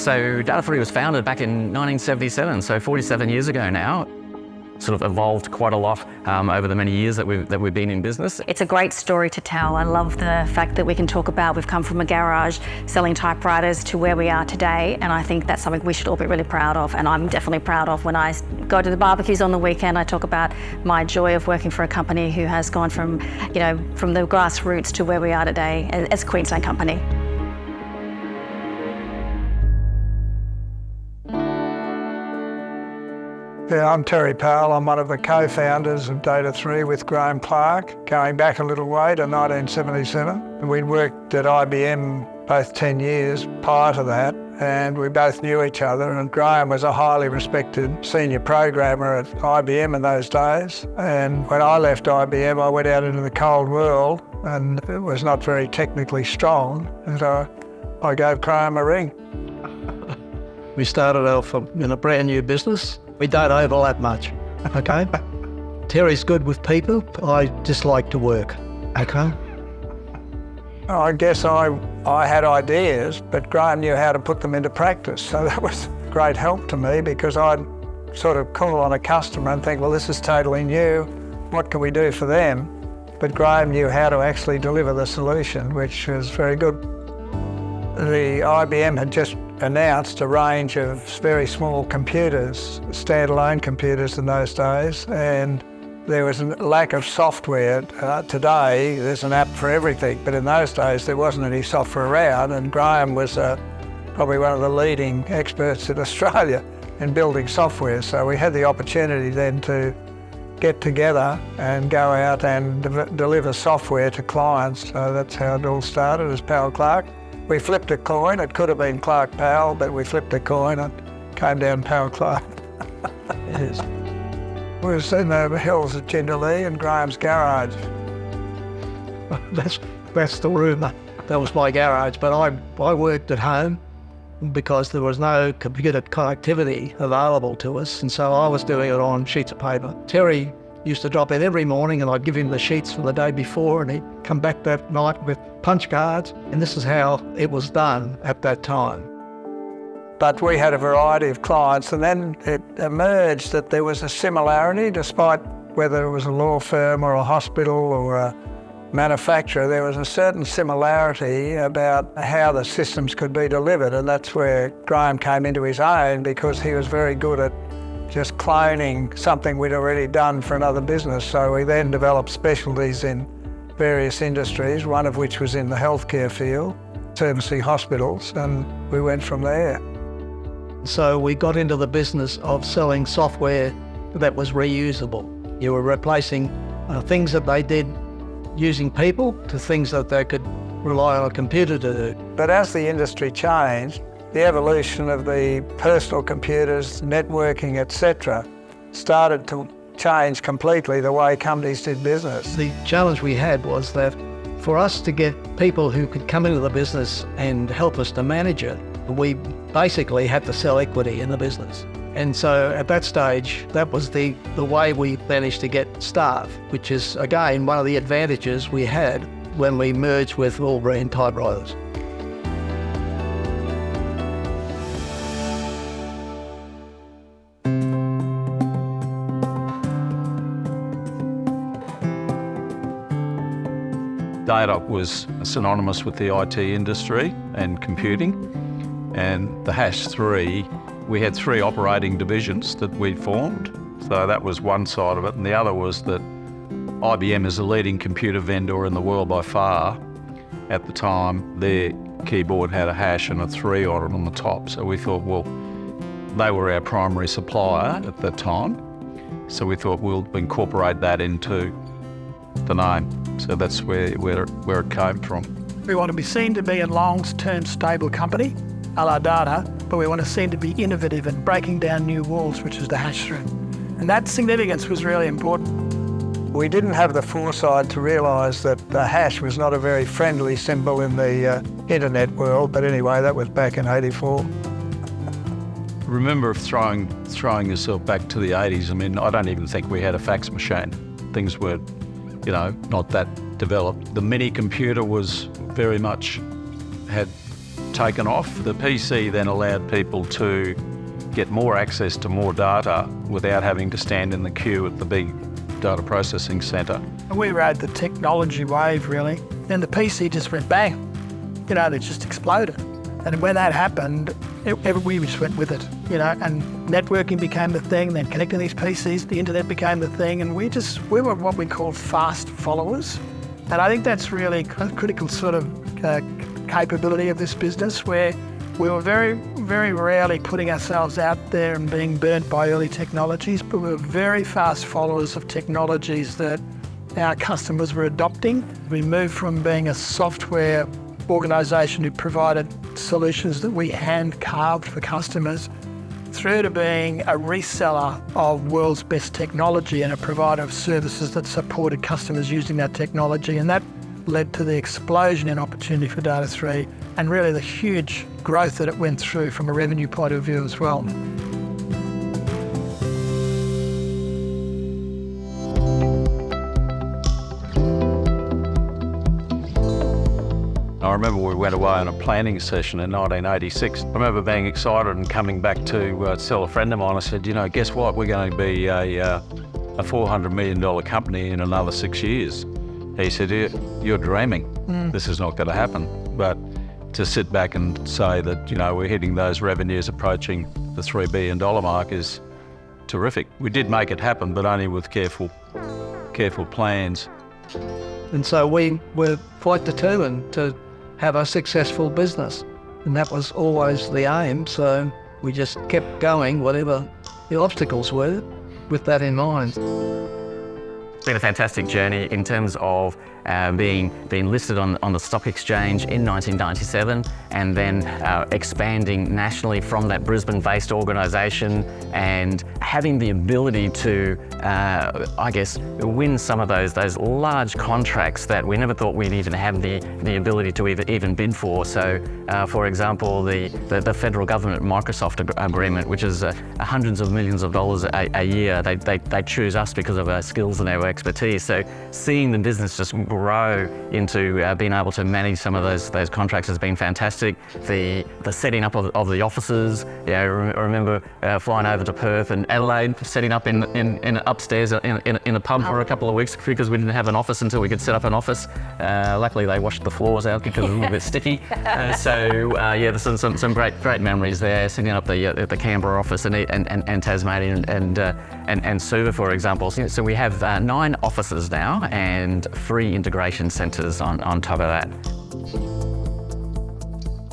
So Data3 was founded back in 1977, so 47 years ago now. Sort of evolved quite a lot over the many years that we've been in business. It's a great story to tell. I love the fact that we can talk about we've come from a garage selling typewriters to where we are today, and I think that's something we should all be really proud of, and I'm definitely proud of. When I go to the barbecues on the weekend, I talk about my joy of working for a company who has gone from, from the grassroots to where we are today as a Queensland company. Yeah, I'm Terry Powell. I'm one of the co-founders of Data3 with Graham Clark, going back a little way to 1977. We'd worked at IBM both 10 years prior to that, and we both knew each other, and Graham was a highly respected senior programmer at IBM in those days. And when I left IBM, I went out into the cold world, and it was not very technically strong, and I gave Graham a ring. We started off in a brand new business. We don't overlap much, okay? Terry's good with people. I just like to work, okay? I guess I had ideas, but Graham knew how to put them into practice. So that was great help to me, because I'd sort of call on a customer and think, well, this is totally new. What can we do for them? But Graham knew how to actually deliver the solution, which was very good. The IBM had just announced a range of very small computers, standalone computers in those days, and there was a lack of software. Today, there's an app for everything, but in those days, there wasn't any software around, and Graham was probably one of the leading experts in Australia in building software. So we had the opportunity then to get together and go out and deliver software to clients. So that's how it all started, as Powell Clark. We flipped a coin. It could have been Clark Powell, but we flipped a coin and came down Powell Clark. Yes. We were sitting over the hills at Jindalee in Graham's garage. That's the rumour. That was my garage, but I worked at home because there was no computer connectivity available to us, and so I was doing it on sheets of paper. Terry used to drop in every morning, and I'd give him the sheets for the day before, and he'd come back that night with punch cards, and this is how it was done at that time. But we had a variety of clients, and then it emerged that there was a similarity, despite whether it was a law firm or a hospital or a manufacturer, there was a certain similarity about how the systems could be delivered, and that's where Graham came into his own, because he was very good at just cloning something we'd already done for another business. So we then developed specialties in various industries, one of which was in the healthcare field, servicing hospitals, and we went from there. So we got into the business of selling software that was reusable. You were replacing things that they did using people to things that they could rely on a computer to do. But as the industry changed, the evolution of the personal computers, networking, etc., started to change completely the way companies did business. The challenge we had was that for us to get people who could come into the business and help us to manage it, we basically had to sell equity in the business. And so at that stage, that was the way we managed to get staff, which is, again, one of the advantages we had when we merged with all brand typewriters. Data was synonymous with the IT industry and computing, and the #3, we had 3 operating divisions that we formed. So that was one side of it, and the other was that IBM is the leading computer vendor in the world by far. At the time, their keyboard had a hash and a 3 on it on the top, so we thought, well, they were our primary supplier at that time, so we thought we'll incorporate that into the name. So that's where it came from. We want to be seen to be a long-term stable company, a la Data, but we want to seem to be innovative and breaking down new walls, which is the #3. And that significance was really important. We didn't have the foresight to realise that the hash was not a very friendly symbol in the internet world, but anyway, that was back in '84. Remember throwing yourself back to the 80s. I mean, I don't even think we had a fax machine. Things were, not that developed. The mini computer was very much had taken off. The PC then allowed people to get more access to more data without having to stand in the queue at the big data processing centre. We rode the technology wave, really. Then the PC just went bang. You know, it just exploded. And when that happened, we just went with it, you know, and networking became the thing, then connecting these PCs, the internet became the thing, and we were what we call fast followers. And I think that's really a critical sort of capability of this business, where we were very, very rarely putting ourselves out there and being burnt by early technologies, but we were very fast followers of technologies that our customers were adopting. We moved from being a software organisation who provided solutions that we hand-carved for customers through to being a reseller of world's best technology and a provider of services that supported customers using that technology. And that led to the explosion in opportunity for Data3 and really the huge growth that it went through from a revenue point of view as well. I remember we went away on a planning session in 1986. I remember being excited and coming back to tell a friend of mine. I said, you know, guess what? We're going to be a $400 million company in another 6 years. He said, you're dreaming. This is not going to happen. But to sit back and say that, you know, we're hitting those revenues approaching the $3 billion mark is terrific. We did make it happen, but only with careful plans. And so we were quite determined to have a successful business. And that was always the aim. So we just kept going, whatever the obstacles were, with that in mind. It's been a fantastic journey in terms of being listed on the stock exchange in 1997 and then expanding nationally from that Brisbane-based organisation and having the ability to, I guess, win some of those large contracts that we never thought we'd even have the ability to even bid for. So, for example, the federal government Microsoft agreement, which is hundreds of millions of dollars a year, they choose us because of our skills and our expertise. So seeing the business just grow into being able to manage some of those contracts has been fantastic. The setting up of the offices. Yeah, I remember flying over to Perth and Adelaide, setting up in upstairs in a pub for a couple of weeks because we didn't have an office until we could set up an office. Luckily, they washed the floors out because it was a little bit sticky. Yeah, there's some great memories there. Setting up the Canberra office and Tasmania and Suva, for example. So we have 9 offices now and 3 integration centres on top of that.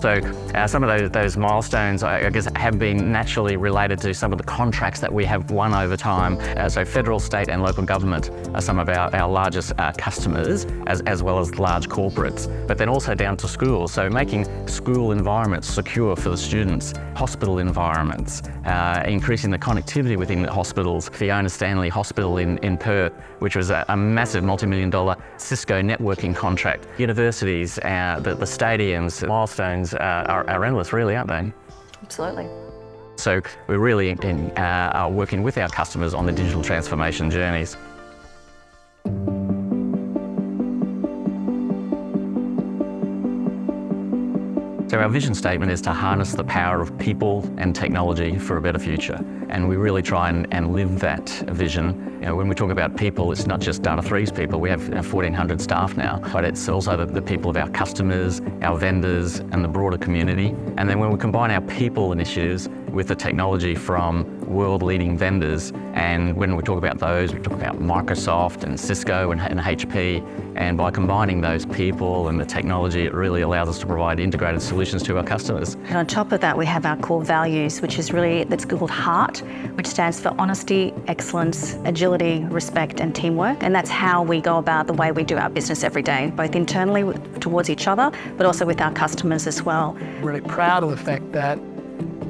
So some of those milestones, I guess, have been naturally related to some of the contracts that we have won over time. So federal, state and local government are some of our largest customers, as well as large corporates, but then also down to schools. So making school environments secure for the students, hospital environments, increasing the connectivity within the hospitals. Fiona Stanley Hospital in Perth, which was a massive multi-million-dollar Cisco networking contract. Universities, the stadiums, milestones are endless, really, aren't they? Absolutely. So we're really are working with our customers on the digital transformation journeys. So our vision statement is to harness the power of people and technology for a better future. And we really try and live that vision. You know, when we talk about people, it's not just Data3's people. We have 1,400 staff now, but it's also the people of our customers, our vendors, and the broader community. And then when we combine our people initiatives with the technology from world-leading vendors, and when we talk about those, we talk about Microsoft and Cisco and HP, and by combining those people and the technology, it really allows us to provide integrated solutions to our customers. And on top of that, we have our core values, which is really, that's called HEART, which stands for honesty, excellence, agility, respect and teamwork. And that's how we go about the way we do our business every day, both internally towards each other, but also with our customers as well. Really proud of the fact that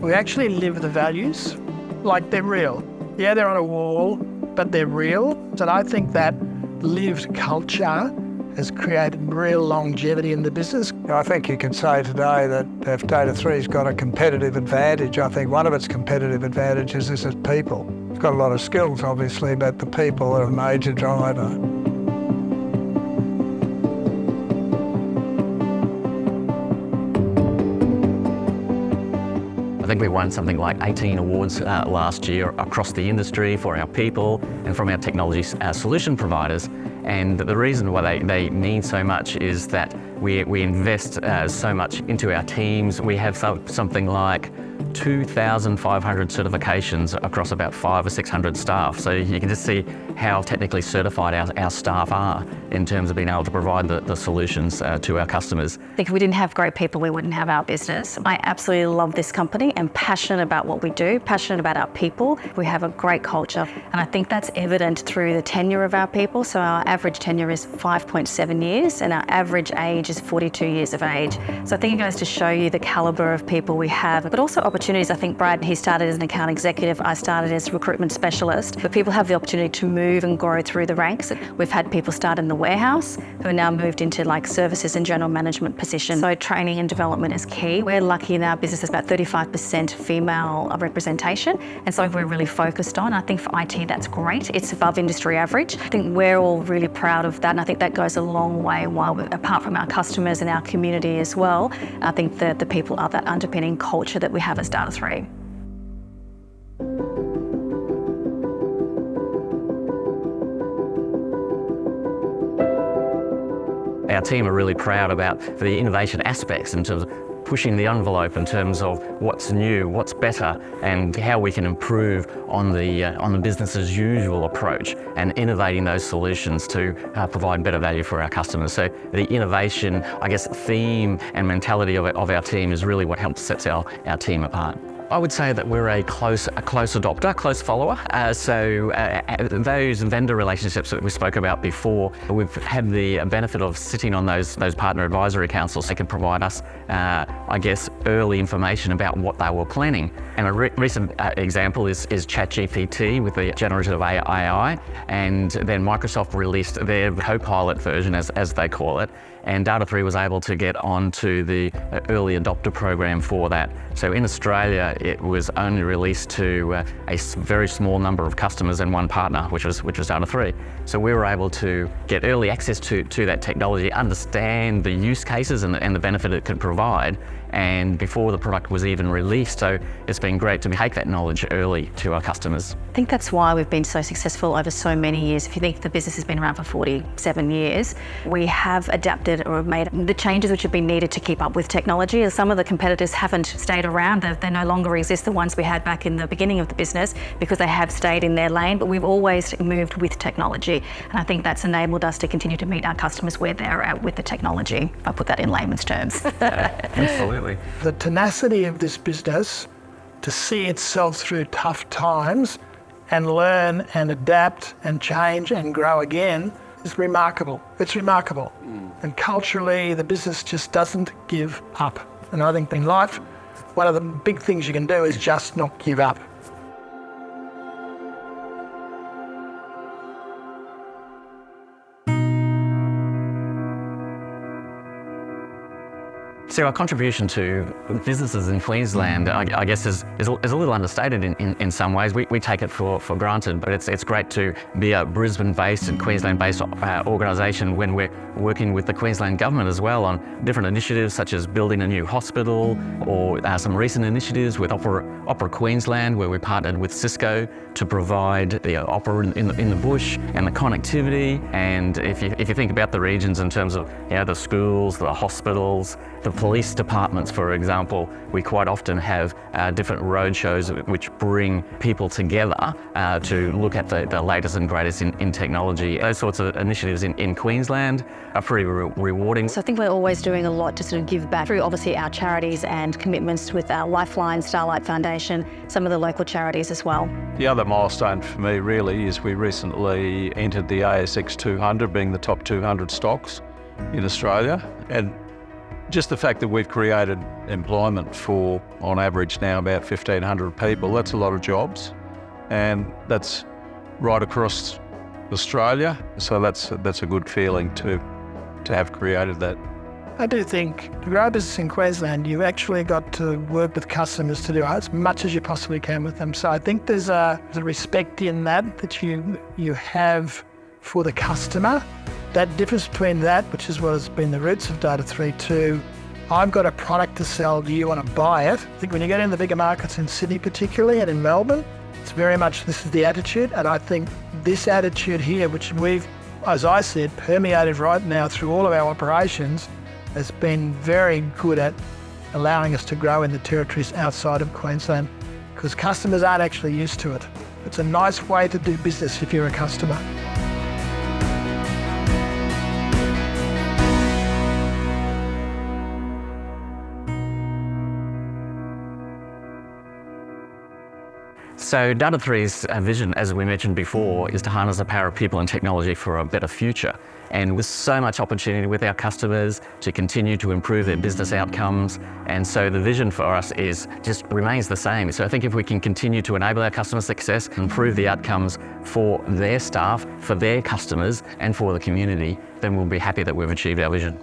we actually live the values like they're real. Yeah, they're on a wall, but they're real. And I think that lived culture has created real longevity in the business. I think you can say today that if Data3's got a competitive advantage, I think one of its competitive advantages is its people. It's got a lot of skills, obviously, but the people are a major driver. I think we won something like 18 awards last year across the industry for our people and from our technology solution providers. And the reason why they mean so much is that we invest so much into our teams. We have something like 2,500 certifications across about 500 or 600 staff. So you can just see how technically certified our staff are in terms of being able to provide the solutions to our customers. I think if we didn't have great people, we wouldn't have our business. I absolutely love this company and passionate about what we do, passionate about our people. We have a great culture, and I think that's evident through the tenure of our people. So our average tenure is 5.7 years and our average age is 42 years of age. So I think it goes to show you the calibre of people we have, but also opportunities. I think Brad, he started as an account executive, I started as a recruitment specialist, but people have the opportunity to move and grow through the ranks. We've had people start in the warehouse who are now moved into like services and general management positions. So training and development is key. We're lucky in our business is about 35% female representation, and something we're really focused on. I think for IT that's great. It's above industry average. I think we're all really proud of that, and I think that goes a long way apart from our customers and our community as well. I think that the people are that underpinning culture that we have as Data3. Our team are really proud about the innovation aspects in terms of pushing the envelope in terms of what's new, what's better, and how we can improve on the business as usual approach and innovating those solutions to provide better value for our customers. So the innovation, I guess, theme and mentality of our team is really what helps sets our team apart. I would say that we're a close adopter, close follower. Those vendor relationships that we spoke about before, we've had the benefit of sitting on those partner advisory councils. They can provide us, I guess, early information about what they were planning. And a recent example is ChatGPT with the generative AI, and then Microsoft released their Copilot version, as they call it. And Data3 was able to get onto the early adopter program for that. So in Australia, it was only released to a very small number of customers and one partner, which was Data3. So we were able to get early access to that technology, understand the use cases and the benefit it could provide, and before the product was even released. So it's been great to take that knowledge early to our customers. I think that's why we've been so successful over so many years. If you think the business has been around for 47 years, we have adapted or made the changes which have been needed to keep up with technology. As some of the competitors haven't stayed around, they no longer exist, the ones we had back in the beginning of the business, because they have stayed in their lane, but we've always moved with technology. And I think that's enabled us to continue to meet our customers where they're at with the technology, if I put that in layman's terms. Absolutely. The tenacity of this business to see itself through tough times and learn and adapt and change and grow again is remarkable. It's remarkable. And culturally, the business just doesn't give up. And I think in life, one of the big things you can do is just not give up. So our contribution to businesses in Queensland, I guess, is a little understated in some ways. We take it for granted, but it's great to be a Brisbane-based and Queensland-based organisation when we're working with the Queensland government as well on different initiatives such as building a new hospital, or some recent initiatives with Opera Queensland, where we partnered with Cisco to provide the opera in the bush and the connectivity. And if you think about the regions in terms of the schools, the hospitals, the police departments, for example, we quite often have different road shows which bring people together to look at the latest and greatest in technology. Those sorts of initiatives in Queensland are pretty rewarding. So I think we're always doing a lot to sort of give back through obviously our charities and commitments with our Lifeline, Starlight Foundation, some of the local charities as well. The other milestone for me really is we recently entered the ASX 200, being the top 200 stocks in Australia. And just the fact that we've created employment for, on average now, about 1,500 people, that's a lot of jobs. And that's right across Australia. So that's a good feeling to have created that. I do think to grow a business in Queensland, you've actually got to work with customers to do as much as you possibly can with them. So I think there's a respect in that you have for the customer. That difference between that, which is what has been the roots of Data3, to I've got a product to sell, do you want to buy it? I think when you get in the bigger markets in Sydney particularly and in Melbourne, it's very much this is the attitude. And I think this attitude here, which we've, as I said, permeated right now through all of our operations, has been very good at allowing us to grow in the territories outside of Queensland because customers aren't actually used to it. It's a nice way to do business if you're a customer. So Data3's vision, as we mentioned before, is to harness the power of people and technology for a better future. And with so much opportunity with our customers to continue to improve their business outcomes. And so the vision for us just remains the same. So I think if we can continue to enable our customer success, improve the outcomes for their staff, for their customers, and for the community, then we'll be happy that we've achieved our vision.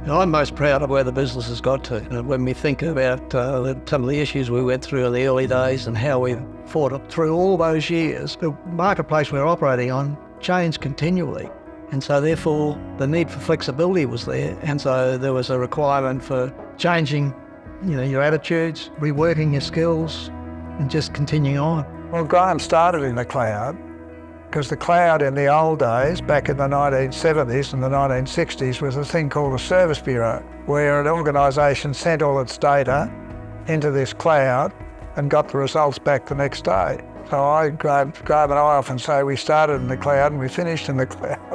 I'm most proud of where the business has got to. When we think about some of the issues we went through in the early days and how we've fought through all those years, the marketplace we're operating on changed continually. And so therefore the need for flexibility was there. And so there was a requirement for changing, your attitudes, reworking your skills and just continuing on. Well, Graham started in the cloud because the cloud in the old days, back in the 1970s and the 1960s, was a thing called a service bureau, where an organisation sent all its data into this cloud and got the results back the next day. So Graham and I often say we started in the cloud and we finished in the cloud.